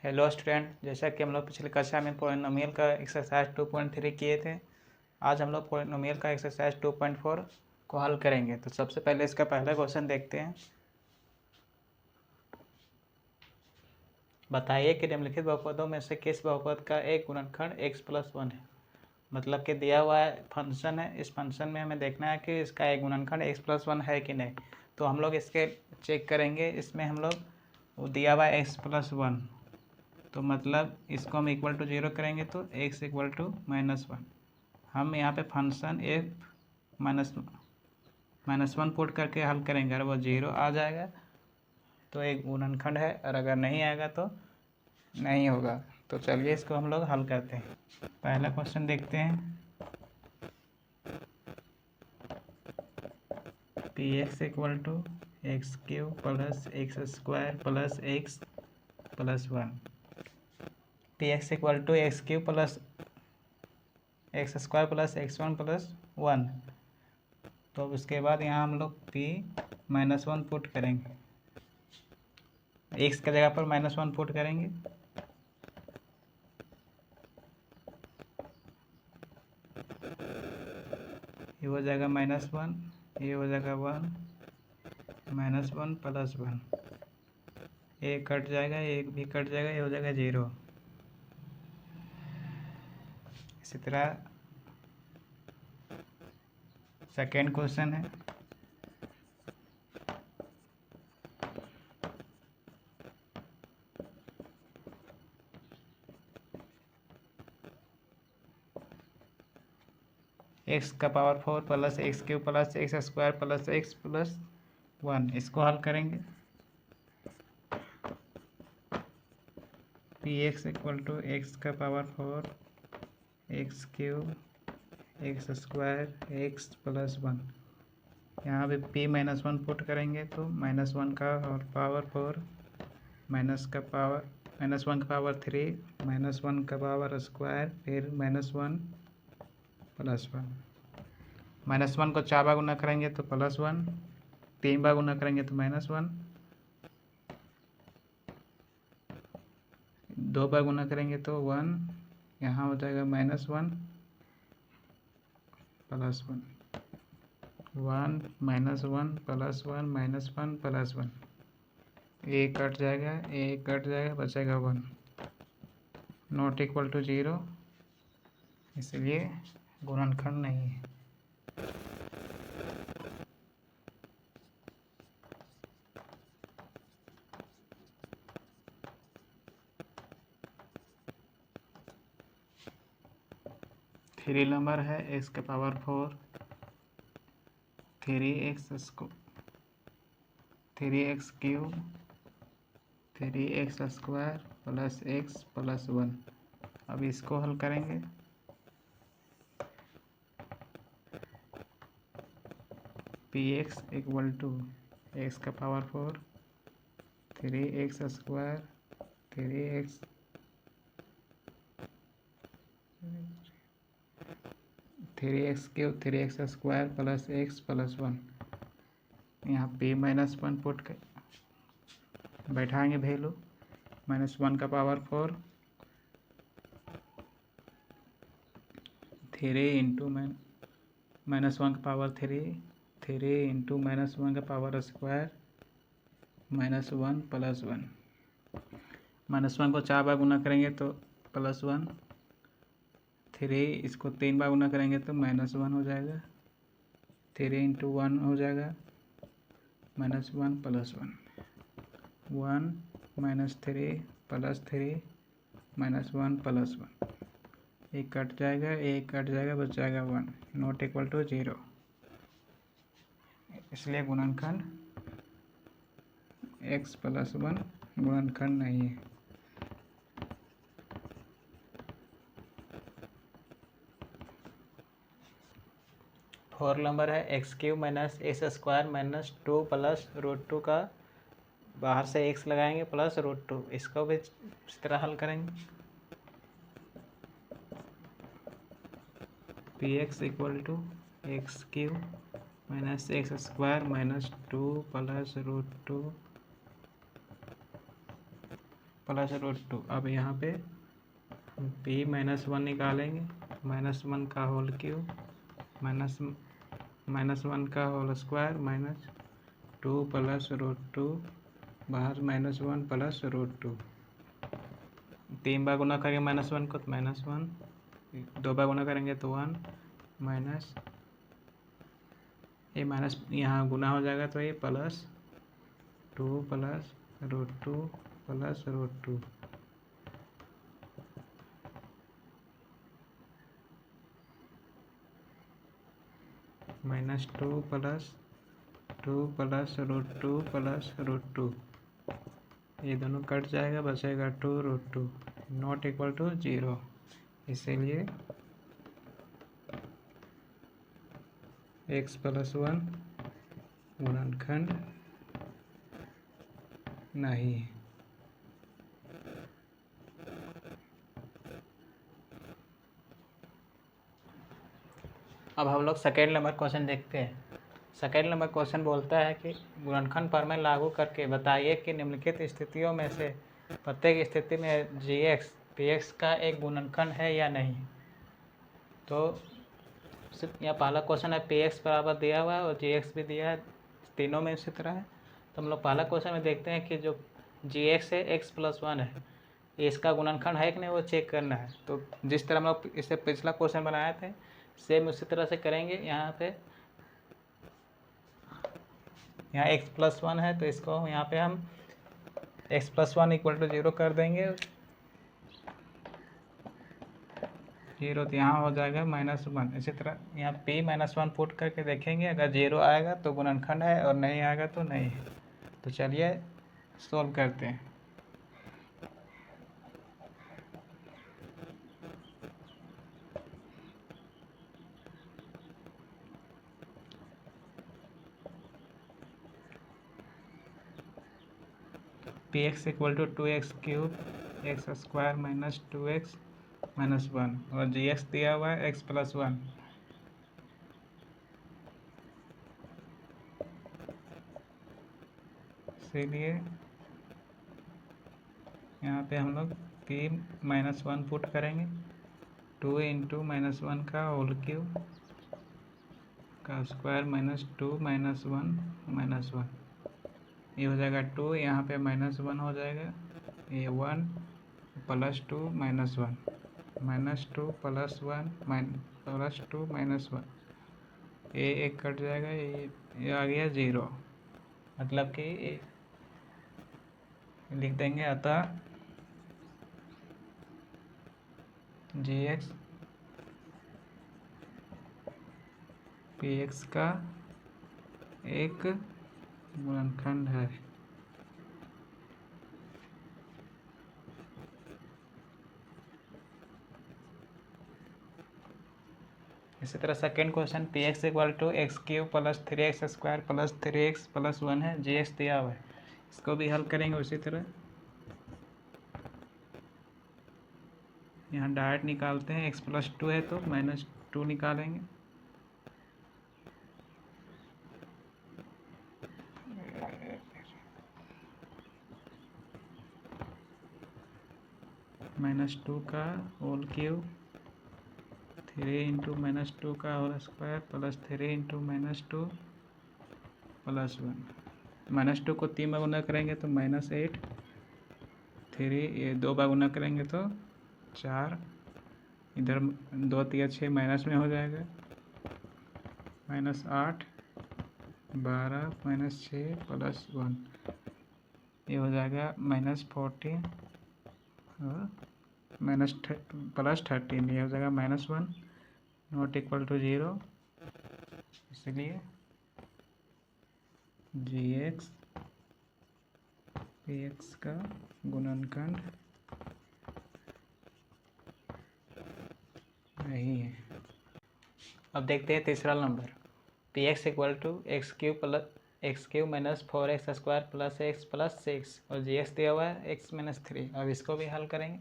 Hello student, जैसा कि हम लोग पिछले कक्षा में पॉलिनोमियल का एक्सरसाइज 2.3 किए थे। आज हम लोग पॉलिनोमियल का एक्सरसाइज 2.4 को हल करेंगे। तो सबसे पहले इसका पहला क्वेश्चन देखते हैं। बताइए कि निम्नलिखित बहुपदों में से किस बहुपद का एक गुणनखंड x+1 है। मतलब कि दिया हुआ फंक्शन है, इस फंक्शन में हमें देखना है कि इसका एक गुणनखंड x+1 है कि नहीं। तो हम लोग इसके चेक करेंगे। इसमें हम लोग दिया हुआ x+1, तो मतलब इसको हम इक्वल टू 0 करेंगे तो x इक्वल टू -1। हम यहाँ पे फंक्शन f -1 पुट करके हल करेंगे। अगर वो 0 आ जाएगा तो एक गुणनखंड है, और अगर नहीं आएगा तो नहीं होगा। तो चलिए इसको हम लोग हल करते हैं। पहला क्वेश्चन देखते हैं। px equal to x³ plus x² plus x+1। px equal to x³ plus x² plus x1 plus 1। तो उसके बाद यहाँ हम लोग p-1 पुट करेंगे। x की जगह पर -1 पुट करेंगे। ये हो जाएगा -1, ये हो जाएगा 1, -1 प्लस 1, एक कट जाएगा, एक भी कट जाएगा, ये हो जाएगा 0। इसी तरह सेकेंड क्वेश्चन है। x का power 4 plus x³ plus x² plus x+1, इसको हल करेंगे। px इक्वल टू x का पावर 4 x³ x² x+1। यहाँ पे p-1 पुट करेंगे तो -1 का और पावर 4, -1 का पावर 3, -1 का पावर स्क्वायर, फिर -1 प्लस 1। -1 को 4 बार गुना करेंगे तो +1, 3 बार गुना करेंगे तो -1, 2 बार गुना करेंगे तो 1, यहाँ हो जाएगा -1 प्लस 1, 1 -1 प्लस 1 -1 प्लस 1, एक कट जाएगा, एक कट जाएगा, बचेगा 1, नॉट इक्वल टू 0, इसलिए गुणनखंड नहीं है। थ्री नंबर है x का power 4 3x³ 3x² plus x+1। अब इसको हल करेंगे। px इक्वल टू x का power 4 3x² 3x³ 3x² plus x+1। यहाँ p-1 पुट कर बैठाएंगे वैल्यू। -1 का पावर 4 3 इंटू -1 का पावर 3 इंटू -1 का पावर स्क्वायर -1 प्लस 1। -1 को 4 बार गुना करेंगे तो +1, 3 इसको 3 बार गुना करेंगे तो -1 हो जाएगा, 3 इंटू 1 हो जाएगा -1 प्लस 1, 1 -3 प्लस 3 -1 प्लस 1, एक कट जाएगा, एक कट जाएगा, बच जाएगा 1, नॉट इक्वल टू 0, इसलिए गुणनखंड x+1 गुणनखंड नहीं है। फोर नंबर है x³ minus x² minus 2 plus √2 का बाहर से x लगाएंगे प्लस √2, इसको भी इस तरह हल करेंगे। px equal to x³ minus x² minus 2 plus √2 +√2। अब यहाँ पे p -1 निकालेंगे, -1 का होल क्यूब -1 का होल स्क्वायर -2 +√2 बाहर -1 +√2। 3 बार गुना करेंगे -1 को तो -1, 2 बार गुना करेंगे तो 1 माइनस ये माइनस यहाँ गुना हो जाएगा तो ये +2 +√2 +√2 -2 +2 +√2 +√2। ये दोनों कट जाएगा, बचेगा 2√2 नॉट इक्वल टू 0। इसीलिए x+1 गुणनखंड नहीं है। अब हम लोग सेकेंड नंबर क्वेश्चन देखते हैं। सेकेंड नंबर क्वेश्चन बोलता है कि गुणनखंड प्रमेय लागू करके बताइए कि निम्नलिखित स्थितियों में से प्रत्येक स्थिति में gx px का एक गुणनखंड है या नहीं। तो यहाँ पहला क्वेश्चन है px बराबर दिया हुआ है और gx भी दिया है, तीनों में इसी तरह है। तो हम लोग पहला क्वेश्चन में देखते हैं कि जो gx है x+1 है, ये इसका गुणनखंड है कि नहीं वो चेक करना है। तो जिस तरह हम लोग इससे पिछला क्वेश्चन बनाए थे सेम उसी तरह से करेंगे। यहाँ पे यहाँ x+1 है तो इसको यहाँ पे हम x+1 = 0 कर देंगे, 0 तो यहाँ हो जाएगा -1। इसी तरह यहाँ p -1 पुट करके देखेंगे, अगर 0 आएगा तो गुणनखंड है और नहीं आएगा तो नहीं है। तो चलिए सोल्व करते हैं। px = 2x³ x² - 2x - 1 और gx दिया हुआ है x+1। इसीलिए यहाँ पे हम लोग p -1 पुट करेंगे, 2 × -1 का होल क्यूब का स्क्वायर -2 - 1 -1, ये हो जाएगा 2, यहाँ पे -1 हो जाएगा, ये 1 +2 - 1 -2 +1 -2 -1, ये एक कट जाएगा, ये आ गया 0। मतलब कि लिख देंगे अतः gx px का एक गुणनखंड है। इसी तरह second question px = x³ + 3x² + 3x + 1 है, gx दिया हुआ है, इसको भी हल करेंगे उसी तरह। यहाँ डायरेक्ट निकालते हैं, x+2 है तो -2 निकालेंगे, -2 का होल क्यूब 3 × -2 का होल स्क्वायर + 3 × -2 + 1। -2 को 3 बार गुना करेंगे तो -8, 3 ये 2 बार गुना करेंगे तो 4, इधर 2 3 6 माइनस में हो जाएगा, -8 12 -6 + 1, ये हो जाएगा -14 और +13, ये हो जाएगा -1 नॉट इक्वल टू 0। इसलिए gx px का गुणनखंड नहीं है। अब देखते हैं तीसरा number, px = x³ - 4x² + x + 6 और gx दिया हुआ है x - 3। अब इसको भी हल करेंगे,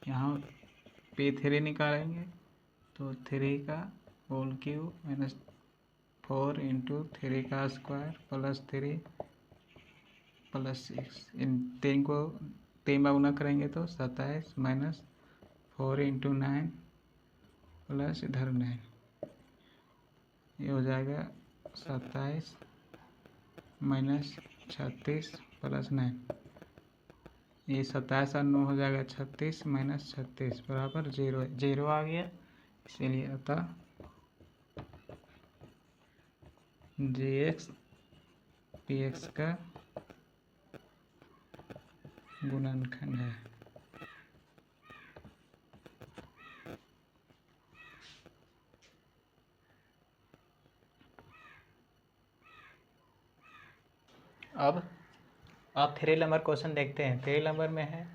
यहाँ p3 निकालेंगे तो 3 का होल क्यूब -4 × 3 का स्क्वायर + 3 + 6, इन 3 को 3 बार गुना करेंगे तो 27 माइनस 4 इंटू 9 प्लस इधर 9, ये हो जाएगा 27 माइनस 36 प्लस 9, ये 27 और 9 हो जाएगा 36 माइनस 36 बराबर 0, 0 आ गया। इसीलिए अतः GX PX का गुणनखंड है। अब 3 नंबर क्वेश्चन देखते हैं। 3 नंबर में है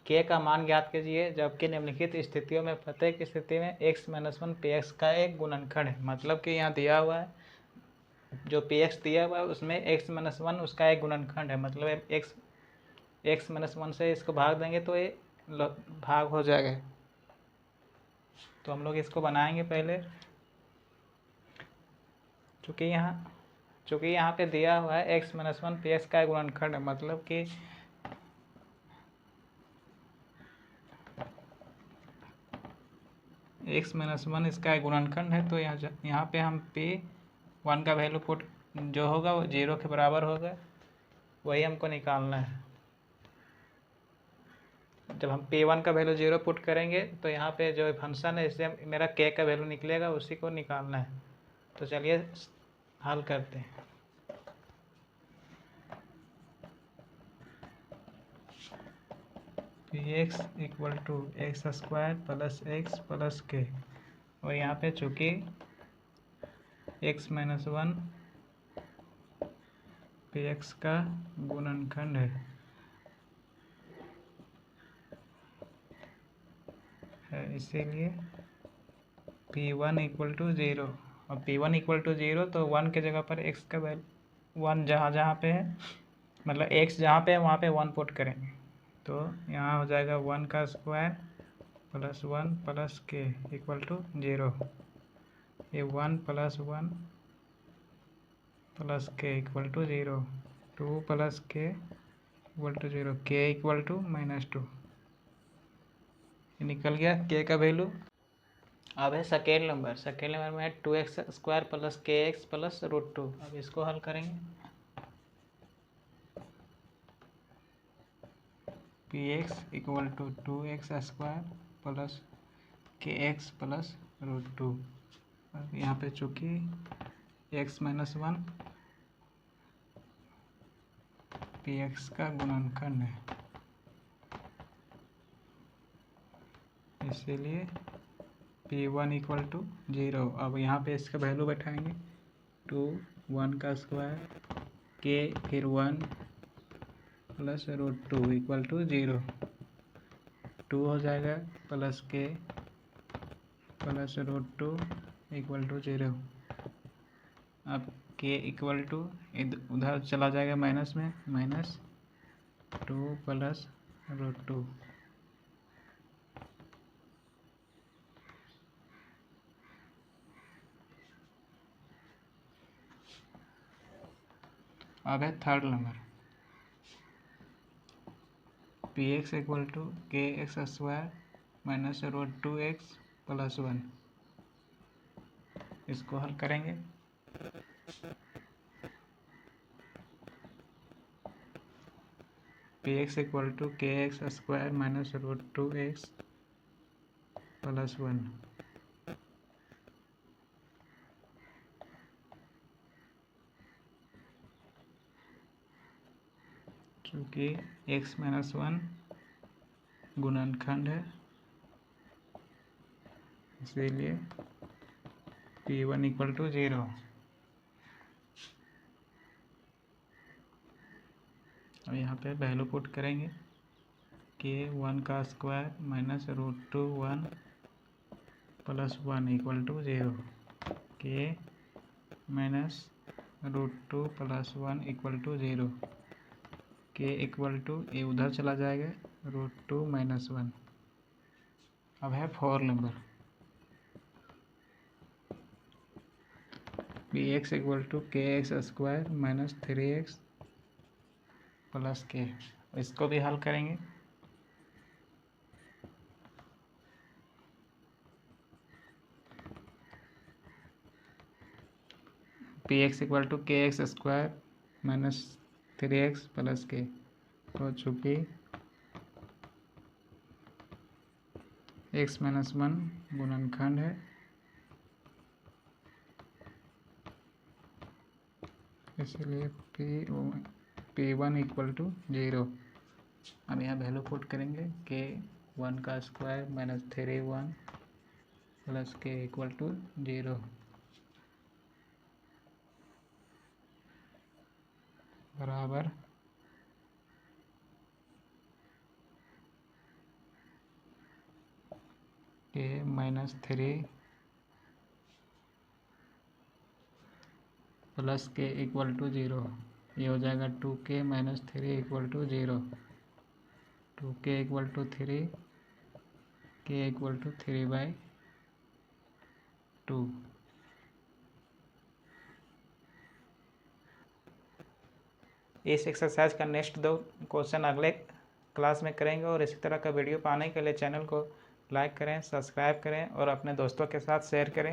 k का मान ज्ञात कीजिए जबकि निम्नलिखित स्थितियों में प्रत्येक स्थिति में x-1 px का एक गुणनखंड है। मतलब कि यहाँ दिया हुआ है, जो px दिया हुआ है उसमें x-1 उसका एक गुणनखंड है। मतलब x-1 से इसको भाग देंगे तो ये भाग हो जाएगा। तो हम लोग इसको बनाएंगे पहले। चूँकि यहाँ पे दिया हुआ है x-1 px का गुणनखंड है, मतलब कि x-1 इसका गुणनखंड है। तो यहाँ पे हम p1 का वैल्यू पुट जो होगा वो 0 के बराबर होगा, वही हमको निकालना है। जब हम p1 का वैल्यू 0 पुट करेंगे तो यहाँ पे जो फंक्शन है इससे मेरा k का वैल्यू निकलेगा, उसी को निकालना है। तो चलिए हल करते हैं। px equal to x square plus x plus k, और यहाँ पे चूँकि x-1 px का गुणनखंड है इसीलिए p1 इक्वल टू 0। और p1 इक्वल टू 0 तो 1 के जगह पर x का वैल्यू 1 जहाँ पे है, मतलब x जहाँ पे है वहाँ पे 1 पुट करेंगे। तो यहाँ हो जाएगा 1 का square plus 1 plus k equal to 0। ये 1 plus 1 plus k equal to 0, 2 plus k equal to 0, के इक्वल टू -2। निकल गया के का वैल्यू। अब है सेकेंड नंबर में है 2x² प्लस kx प्लस √2। अब इसको हल करेंगे। px equal to 2x² plus kx plus √2। अब यहाँ पे चूँकि x-1 px का गुणनखंड है, इसीलिए p1 इक्वल टू 0। अब यहाँ पे इसका वैल्यू बैठाएंगे 2 1 का स्क्वायर के फिर 1 प्लस √2 इक्वल टू 0, 2 हो जाएगा प्लस के प्लस √2 इक्वल टू 0। अब के इक्वल टू उधर चला जाएगा माइनस में, -2 प्लस √2। अब है third number, px equal to kx² minus √2x plus 1। इसको हल करेंगे। px equal to kx² minus √2x plus 1। चूँकि x-1 गुणनखंड है इसीलिए p1 इक्वल टू 0। अब यहाँ पे वैल्यू पुट करेंगे के 1 का square minus √2 1 plus 1 equal to 0, k minus √2 plus 1 equal to 0, के इक्वल टू ये उधर चला जाएगा √2 माइनस 1। अब है 4 number, px equal to kx² minus 3x plus k. इसको भी हल करेंगे। P X equal to k x square minus 3x plus k. तो चूँकि x माइनस 1 गुणनखंड है, इसलिए P1 इक्वल टू 0। अब यहाँ वैल्यू पुट करेंगे के 1 का square minus 3 plus k equal to 0 बराबर k minus 3 plus k equal to 0। ये हो जाएगा 2k minus 3 equal to 0। 2k equal to 3, k equal to 3/2। इस एक्सरसाइज का नेक्स्ट 2 क्वेश्चन अगले क्लास में करेंगे, और इसी तरह का वीडियो पाने के लिए चैनल को लाइक करें, सब्सक्राइब करें और अपने दोस्तों के साथ शेयर करें।